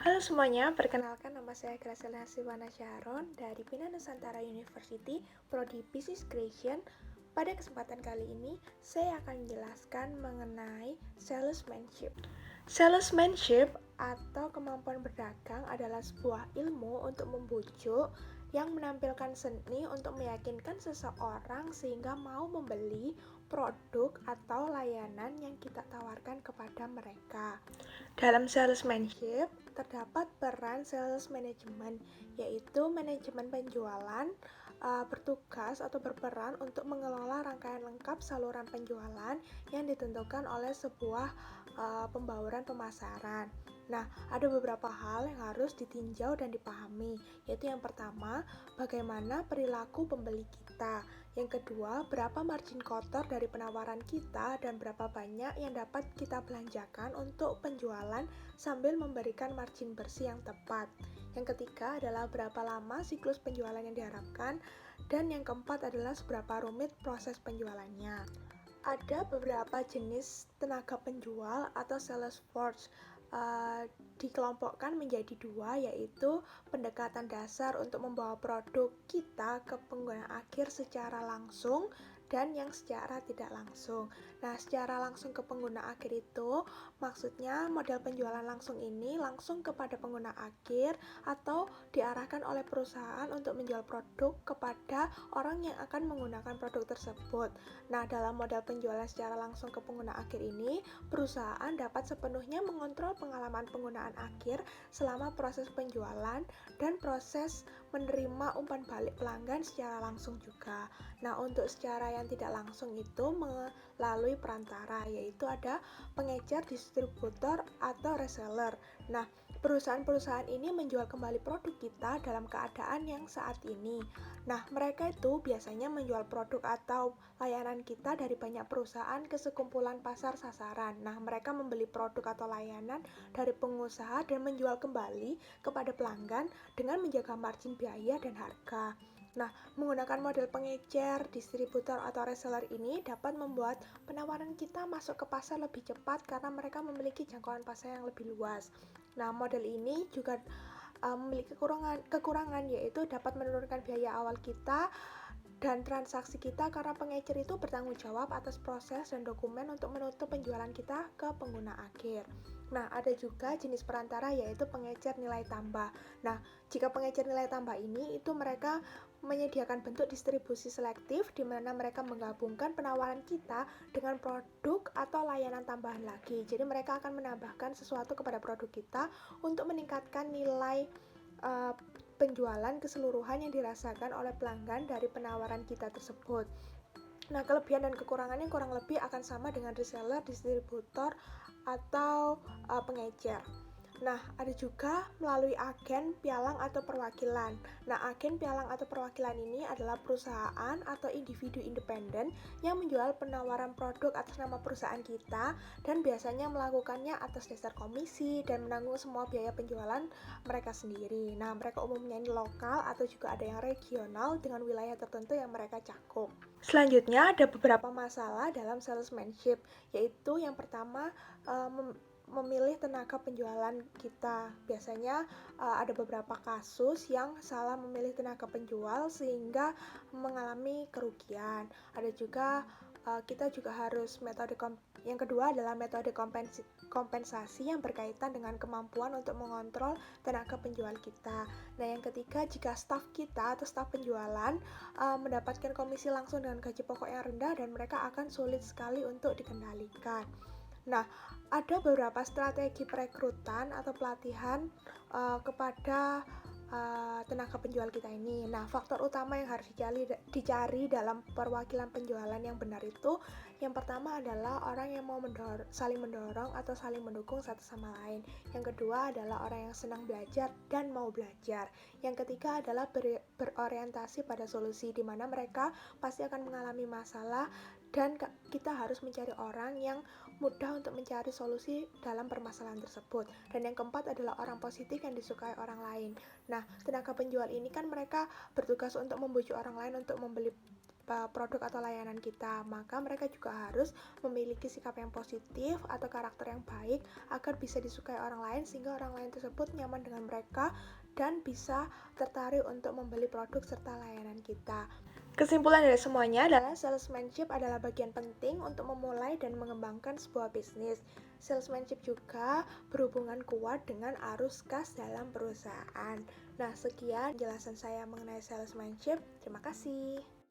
Halo semuanya, perkenalkan nama saya Graciela Siwana Sharon dari Bina Nusantara University, Prodi Business Creation. Pada kesempatan kali ini, saya akan menjelaskan mengenai salesmanship. Salesmanship atau kemampuan berdagang adalah sebuah ilmu untuk membujuk yang menampilkan seni untuk meyakinkan seseorang sehingga mau membeli produk atau layanan yang kita tawarkan kepada mereka. Dalam salesmanship, terdapat peran sales management, yaitu manajemen penjualan bertugas atau berperan untuk mengelola rangkaian lengkap saluran penjualan yang ditentukan oleh sebuah pembauran pemasaran. Nah, ada beberapa hal yang harus ditinjau dan dipahami, yaitu yang pertama, bagaimana perilaku pembeli kita. Yang kedua, berapa margin kotor dari penawaran kita dan berapa banyak yang dapat kita belanjakan untuk penjualan sambil memberikan margin bersih yang tepat. Yang ketiga adalah berapa lama siklus penjualan yang diharapkan, dan yang keempat adalah seberapa rumit proses penjualannya. Ada beberapa jenis tenaga penjual atau sales force, dikelompokkan menjadi dua, yaitu pendekatan dasar untuk membawa produk kita ke pengguna akhir secara langsung dan yang secara tidak langsung. Nah, secara langsung ke pengguna akhir itu maksudnya model penjualan langsung ini langsung kepada pengguna akhir atau diarahkan oleh perusahaan untuk menjual produk kepada orang yang akan menggunakan produk tersebut. Nah, dalam model penjualan secara langsung ke pengguna akhir ini, perusahaan dapat sepenuhnya mengontrol pengalaman penggunaan akhir selama proses penjualan dan proses menerima umpan balik pelanggan secara langsung juga. Nah, untuk secara yang tidak langsung itu melalui perantara, yaitu ada pengecer, distributor, atau reseller. Nah, perusahaan-perusahaan ini menjual kembali produk kita dalam keadaan yang saat ini. Nah, mereka itu biasanya menjual produk atau layanan kita dari banyak perusahaan ke sekumpulan pasar sasaran. Nah, mereka membeli produk atau layanan dari pengusaha dan menjual kembali kepada pelanggan dengan menjaga margin biaya dan harga. Nah, menggunakan model pengecer, distributor, atau reseller ini dapat membuat penawaran kita masuk ke pasar lebih cepat karena mereka memiliki jangkauan pasar yang lebih luas. Nah, model ini juga memiliki kekurangan, yaitu dapat menurunkan biaya awal kita dan transaksi kita karena pengecer itu bertanggung jawab atas proses dan dokumen untuk menutup penjualan kita ke pengguna akhir. Nah, ada juga jenis perantara, yaitu pengecer nilai tambah. Nah, jika pengecer nilai tambah ini itu mereka menyediakan bentuk distribusi selektif di mana mereka menggabungkan penawaran kita dengan produk atau layanan tambahan lagi. Jadi mereka akan menambahkan sesuatu kepada produk kita untuk meningkatkan nilai penjualan keseluruhan yang dirasakan oleh pelanggan dari penawaran kita tersebut. Nah, kelebihan dan kekurangannya kurang lebih akan sama dengan reseller, distributor, atau pengecer. Nah, ada juga melalui agen, pialang, atau perwakilan. Nah, agen, pialang, atau perwakilan ini adalah perusahaan atau individu independen yang menjual penawaran produk atas nama perusahaan kita dan biasanya melakukannya atas dasar komisi dan menanggung semua biaya penjualan mereka sendiri. Nah, mereka umumnya ini lokal atau juga ada yang regional dengan wilayah tertentu yang mereka cakup. Selanjutnya, ada beberapa masalah dalam salesmanship, yaitu yang pertama, memilih tenaga penjualan kita. Biasanya ada beberapa kasus yang salah memilih tenaga penjual sehingga mengalami kerugian. Ada juga kita juga harus yang kedua adalah metode kompensasi yang berkaitan dengan kemampuan untuk mengontrol tenaga penjual kita. Nah, yang ketiga, jika staf kita atau staf penjualan mendapatkan komisi langsung dengan gaji pokok yang rendah dan mereka akan sulit sekali untuk dikendalikan. Nah, ada beberapa strategi perekrutan atau pelatihan kepada tenaga penjual kita ini. Nah, faktor utama yang harus dicari dalam perwakilan penjualan yang benar itu, yang pertama adalah orang yang mau saling mendorong atau saling mendukung satu sama lain. Yang kedua adalah orang yang senang belajar dan mau belajar. Yang ketiga adalah berorientasi pada solusi, di mana mereka pasti akan mengalami masalah dan kita harus mencari orang yang mudah untuk mencari solusi dalam permasalahan tersebut. Dan yang keempat adalah orang positif yang disukai orang lain. Nah, tenaga penjual ini kan mereka bertugas untuk membujuk orang lain untuk membeli produk atau layanan kita, maka mereka juga harus memiliki sikap yang positif atau karakter yang baik agar bisa disukai orang lain sehingga orang lain tersebut nyaman dengan mereka dan bisa tertarik untuk membeli produk serta layanan kita. Kesimpulan dari semuanya adalah salesmanship adalah bagian penting untuk memulai dan mengembangkan sebuah bisnis. Salesmanship juga berhubungan kuat dengan arus kas dalam perusahaan. Nah, sekian penjelasan saya mengenai salesmanship. Terima kasih.